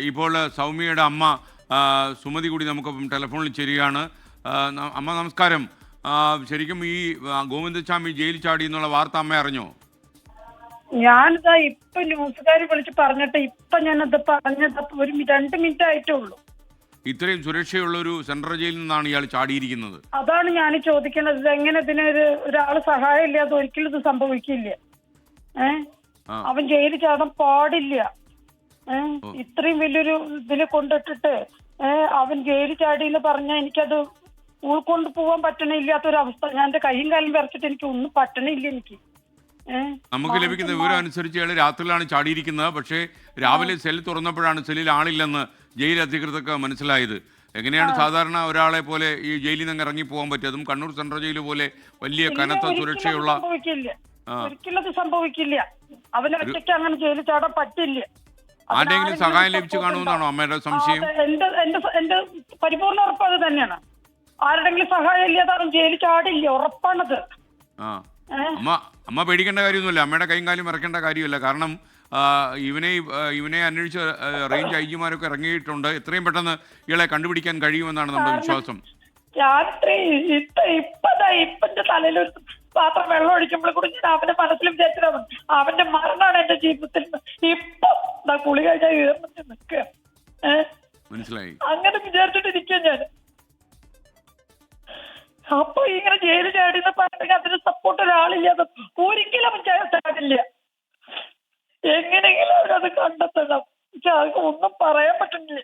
ഇപ്പോൾ സൗമ്യയുടെ അമ്മ സുമതി കൂടി നമുക്കൊപ്പം ടെലിഫോണിൽ ചേരുകയാണ്. അമ്മ നമസ്കാരം. ശരിക്കും ഈ ഗോവിന്ദസ്വാമി ജയിലിൽ ചാടി എന്നുള്ള വാർത്ത അമ്മ അറിഞ്ഞോ? ഞാനിതാ ഇപ്പൊ ന്യൂസുകാർ വിളിച്ച് പറഞ്ഞിട്ട് ഞാനത് പറഞ്ഞത് ഒരു 2 മിനിറ്റ് ആയിട്ടേ ഉള്ളൂ. ഇത്രയും സുരക്ഷയുള്ള ഒരു സെൻട്രൽ ജയിലിൽ നിന്നാണ് ഇയാൾ ചാടിയിരിക്കുന്നത്. അതാണ് ഞാൻ ചോദിക്കുന്നത്. എങ്ങനെ ഒരാള് സഹായം ഇല്ലാതെ ഒരിക്കലും ഇത് സംഭവിക്കില്ല. അവൻ ജയിലിൽ ചാടാൻ പാടില്ല. ഇത്രയും വലിയൊരു ഇതില് കൊണ്ടിട്ടിട്ട് അവൻ ജയിലിൽ ചാടി എന്ന് പറഞ്ഞാൽ എനിക്കത് ഉൾക്കൊണ്ട് പോവാൻ പറ്റണില്ലാത്തൊരവസ്ഥ. ഞാൻ എന്റെ കൈയും കാലും വരച്ചിട്ട് എനിക്ക് ഒന്നും പറ്റണില്ല. എനിക്ക് നമുക്ക് ലഭിക്കുന്ന വിവരം അനുസരിച്ച് ഇയാൾ രാത്രിയിലാണ് ചാടിയിരിക്കുന്നത്. പക്ഷേ രാവിലെ സെൽ തുറന്നപ്പോഴാണ് സെല്ലിൽ ആളില്ലെന്ന് ജയിൽ അധികൃതർക്ക് മനസ്സിലായത്. എങ്ങനെയാണ് സാധാരണ ഒരാളെ പോലെ ഈ ജയിലിൽ നിന്ന് ഇറങ്ങി പോകാൻ പറ്റും? കണ്ണൂർ സെൻട്രൽ ജയിൽ പോലെ വലിയ കനത്ത സുരക്ഷയുള്ള ഒരിക്കലും അത് സംഭവിക്കില്ല. അവന് ഒറ്റയ്ക്ക് അങ്ങനെ ജയിലിൽ ചാടാൻ പറ്റില്ല. ആരുടെയെങ്കിലും സഹായം ലഭിച്ചു കാണുമെന്നാണോ അമ്മയുടെ സംശയം? എന്റെ പരിപൂർണ്ണ ഉറപ്പ് അത് തന്നെയാണ്. ആരുടെങ്കിലും സഹായം ഇല്ലാതെ അവൻ ജയിലിൽ ചാടില്ല, ഉറപ്പാണത്. അമ്മ പേടിക്കേണ്ട കാര്യമൊന്നുമില്ല. അമ്മയുടെ കൈയും കാലും ഇറക്കേണ്ട കാര്യമില്ല. കാരണം ഇവനെ അന്വേഷിച്ച് റേഞ്ച് ഐജിമാരൊക്കെ ഇറങ്ങിയിട്ടുണ്ട്. എത്രയും പെട്ടെന്ന് ഇയാളെ കണ്ടുപിടിക്കാൻ കഴിയുമെന്നാണ് നമ്മുടെ വിശ്വാസം. രാത്രി ഇപ്പന്റെ തലയിലൊരു പാത്രം വെള്ളം ഒഴിക്കുമ്പോൾ കൂടി ഞാൻ അവന്റെ മനസ്സിൽ വിചാരിച്ചതാണ് അവന്റെ മരണമാണ് എന്റെ ജീവിതത്തിൽ. ഇപ്പൊ കുളി കഴിഞ്ഞാൽ ഉയർന്നിട്ട് നിൽക്കുക. മനസ്സിലായി. അങ്ങനെ വിചാരിച്ചിട്ടിരിക്കുക ഞാൻ. അപ്പൊ ഇങ്ങനെ ജയിലിൽ ചാടിയെന്ന് പറഞ്ഞെങ്കിൽ അതിന് സപ്പോർട്ട് ഒരാളില്ലാതെ ഒരിക്കലും അവൻ ചാടില്ല. എങ്ങനെയെങ്കിലും അവരത് കണ്ടെത്തണം. ഒന്നും പറയാൻ പറ്റുന്നില്ല.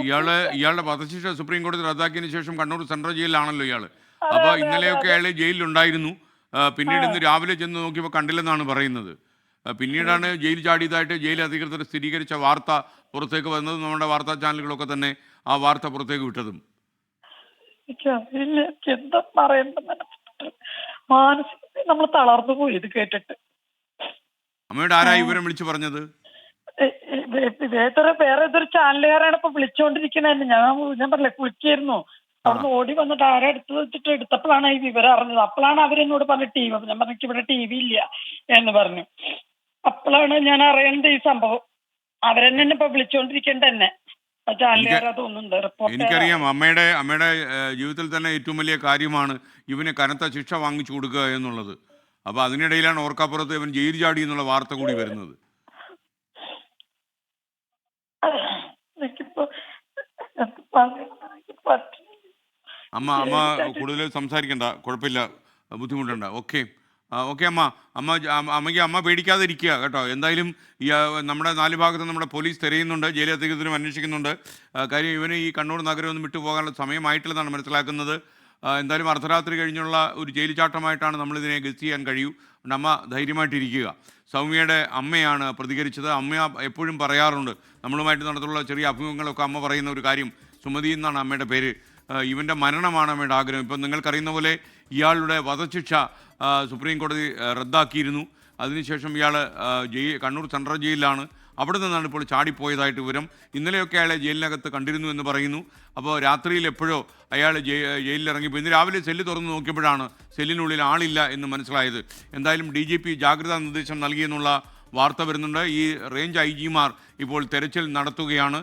ഇയാളുടെ വധശിക്ഷ സുപ്രീം കോടതി റദ്ദാക്കിയതിനു ശേഷം കണ്ണൂർ സെൻട്രൽ ജയിലിലാണല്ലോ ഇയാള്. അപ്പൊ ഇന്നലെയൊക്കെ അയാൾ ജയിലിലുണ്ടായിരുന്നു. പിന്നീട് ഇന്ന് രാവിലെ ചെന്ന് നോക്കിയപ്പോൾ കണ്ടില്ലെന്നാണ് പറയുന്നത്. പിന്നീടാണ് ജയിൽ ചാടിയതായിട്ട് ജയിൽ അധികൃതർ സ്ഥിരീകരിച്ച വാർത്ത പുറത്തേക്ക് വന്നതും നമ്മുടെ വാർത്താ ചാനലുകളൊക്കെ തന്നെ ആ വാർത്ത പുറത്തേക്ക് വിട്ടതും. എന്താ പറയണ്ടെന്ന് മാനസികമായി നമ്മൾ തളർന്നു പോയി ഇത് കേട്ടിട്ട്. അമ്മയുടെ ആരാ വിവരം വിളിച്ചു പറഞ്ഞത്? വേറെ ഏതൊരു ചാനലുകാരാണ് ഇപ്പൊ വിളിച്ചുകൊണ്ടിരിക്കുന്നത്. ഞാൻ പറഞ്ഞില്ലേ കുളിക്കായിരുന്നു. അവിടുന്ന് ഓടി വന്നിട്ട് ആരെ എടുത്തു വെച്ചിട്ട് എടുത്തപ്പോഴാണ് ഈ വിവരം അറിഞ്ഞത്. അപ്പോഴാണ് അവരെന്നോട് പറഞ്ഞ ടി വി. ഞാൻ പറഞ്ഞു ഇവിടെ ടി വി ഇല്ല എന്ന് പറഞ്ഞു. അപ്പോഴാണ് ഞാൻ അറിയുന്നത് ഈ സംഭവം. അവരെന്നെ ഇപ്പൊ വിളിച്ചുകൊണ്ടിരിക്കേണ്ട തന്നെ എനിക്കറിയാം. അമ്മയുടെ ജീവിതത്തിൽ തന്നെ ഏറ്റവും വലിയ കാര്യമാണ് ഇവന് കനത്ത ശിക്ഷ വാങ്ങിച്ചു കൊടുക്കുക എന്നുള്ളത്. അപ്പൊ അതിനിടയിലാണ് ഓർക്കാപ്പുറത്ത് ഇവൻ ജയിൽ ചാടി എന്നുള്ള വാർത്ത കൂടി വരുന്നത്. അമ്മ കൂടുതൽ സംസാരിക്കണ്ട, കുഴപ്പമില്ല, ബുദ്ധിമുട്ടണ്ട. ഓക്കെ അമ്മ പേടിക്കാതെ ഇരിക്കുക കേട്ടോ. എന്തായാലും നമ്മുടെ 4 ഭാഗത്തും നമ്മുടെ പോലീസ് തിരയുന്നുണ്ട്, ജയിൽ അധികൃതരും അന്വേഷിക്കുന്നുണ്ട്. കാര്യം ഇവന് ഈ കണ്ണൂർ നഗരം ഒന്നും വിട്ടുപോകാനുള്ള സമയമായിട്ടില്ലെന്നാണ് മനസ്സിലാക്കുന്നത്. എന്തായാലും അർദ്ധരാത്രി കഴിഞ്ഞുള്ള ഒരു ജയിൽ ചാട്ടമായിട്ടാണ് നമ്മളിതിനെ ഗസ് ചെയ്യാൻ കഴിയൂ. അമ്മ ധൈര്യമായിട്ടിരിക്കുക. സൗമ്യയുടെ അമ്മയാണ് പ്രതികരിച്ചത്. അമ്മ എപ്പോഴും പറയാറുണ്ട്, നമ്മളുമായിട്ട് നടത്തുള്ള ചെറിയ അഭിമുഖങ്ങളൊക്കെ അമ്മ പറയുന്ന ഒരു കാര്യം, സുമതി എന്നാണ് അമ്മയുടെ പേര്. ഇവൻ്റെ മരണമാണ് അമ്മയുടെ ആഗ്രഹം. ഇപ്പം നിങ്ങൾക്കറിയുന്ന പോലെ ഇയാളുടെ വധശിക്ഷ സുപ്രീം കോടതി റദ്ദാക്കിയിരുന്നു. അതിനുശേഷം ഇയാൾ കണ്ണൂർ സെൻട്രൽ ജയിലിലാണ്. അവിടെ നിന്നാണ് ഇപ്പോൾ ചാടിപ്പോയതായിട്ട് വിവരം. ഇന്നലെയൊക്കെ അയാളെ ജയിലിനകത്ത് കണ്ടിരുന്നു എന്ന് പറയുന്നു. അപ്പോൾ രാത്രിയിൽ എപ്പോഴോ അയാൾ ജയിലിലിറങ്ങിപ്പോൾ ഇന്ന് രാവിലെ സെല്ല് തുറന്ന് നോക്കിയപ്പോഴാണ് സെല്ലിനുള്ളിൽ ആളില്ല എന്ന് മനസ്സിലായത്. എന്തായാലും DGP ജാഗ്രതാ നിർദ്ദേശം നൽകിയെന്നുള്ള വാർത്ത വരുന്നുണ്ട്. ഈ റേഞ്ച് IGമാർ ഇപ്പോൾ തെരച്ചിൽ നടത്തുകയാണ്.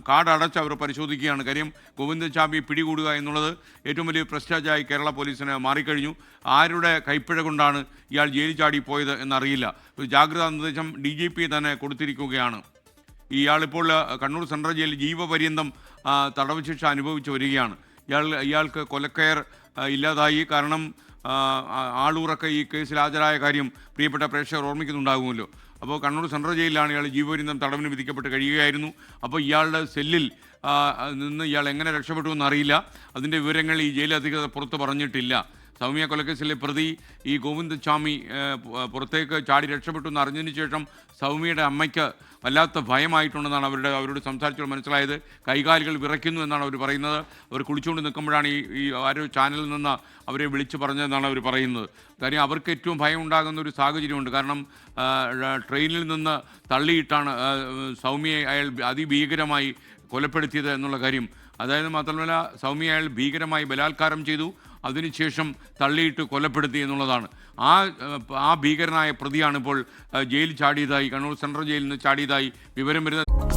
കാർഡ് അടച്ച് അവർ പരിശോധിക്കുകയാണ്. കാര്യം ഗോവിന്ദസ്വാമിയെ പിടികൂടുക എന്നുള്ളത് ഏറ്റവും വലിയ പ്രശ്നമായി കേരള പോലീസിന് മാറിക്കഴിഞ്ഞു. ആരുടെ കൈപ്പിഴ കൊണ്ടാണ് ഇയാൾ ജയിലിൽ ചാടി പോയത് എന്നറിയില്ല. ഒരു ജാഗ്രതാ നിർദ്ദേശം DGP തന്നെ കൊടുത്തിരിക്കുകയാണ്. ഇയാളിപ്പോൾ കണ്ണൂർ സെൻട്രൽ ജയിലിൽ ജീവപര്യന്തം തടവ് ശിക്ഷ അനുഭവിച്ചു വരികയാണ്. ഇയാൾക്ക് കൊലക്കയർ ഇല്ലാതായി. കാരണം ആളൂറൊക്കെ ഈ കേസിൽ ഹാജരായ കാര്യം പ്രിയപ്പെട്ട പ്രേക്ഷകർ ഓർമ്മിക്കുന്നുണ്ടാകുമല്ലോ. അപ്പോൾ കണ്ണൂർ സെൻട്രൽ ജയിലിലാണ് ഇയാൾ ജീവപര്യന്തം തടവിന് വിധിക്കപ്പെട്ട് കഴിയുകയായിരുന്നു. അപ്പോൾ ഇയാളുടെ സെല്ലിൽ നിന്ന് ഇയാൾ എങ്ങനെ രക്ഷപ്പെട്ടു എന്നറിയില്ല. അതിൻ്റെ വിവരങ്ങൾ ഈ ജയിൽ അധികൃതർ പുറത്ത് പറഞ്ഞിട്ടില്ല. സൗമ്യ കൊലക്കേസിലെ പ്രതി ഈ ഗോവിന്ദസ്വാമി പുറത്തേക്ക് ചാടി രക്ഷപ്പെട്ടു എന്ന് അറിഞ്ഞതിന് ശേഷം സൗമ്യയുടെ അമ്മയ്ക്ക് വല്ലാത്ത ഭയമായിട്ടുണ്ടെന്നാണ് അവരോട് സംസാരിച്ചപ്പോൾ മനസ്സിലായത്. കൈകാലുകൾ വിറയ്ക്കുന്നു എന്നാണ് അവർ പറയുന്നത്. അവർ കുളിച്ചുകൊണ്ട് നിൽക്കുമ്പോഴാണ് ഈ ആരോ ചാനലിൽ നിന്ന് അവരെ വിളിച്ചു പറഞ്ഞതെന്നാണ് അവർ പറയുന്നത്. കാര്യം അവർക്ക് ഏറ്റവും ഭയം ഉണ്ടാകുന്ന ഒരു സാഹചര്യമുണ്ട്. കാരണം ട്രെയിനിൽ നിന്ന് തള്ളിയിട്ടാണ് സൗമ്യയെ അയാൾ അതിഭീകരമായി കൊലപ്പെടുത്തിയത് എന്നുള്ള കാര്യം. അതായത് മാത്രമല്ല, സൗമ്യ അയാൾ ഭീകരമായി ബലാത്കാരം ചെയ്തു. അതിനുശേഷം തള്ളിയിട്ട് കൊലപ്പെടുത്തി എന്നുള്ളതാണ്. ആ ഭീകരനായ പ്രതിയാണ് ഇപ്പോൾ ജയിലിൽ ചാടിയതായി, കണ്ണൂർ സെൻട്രൽ ജയിലിൽ നിന്ന് ചാടിയതായി വിവരം വരുന്നത്.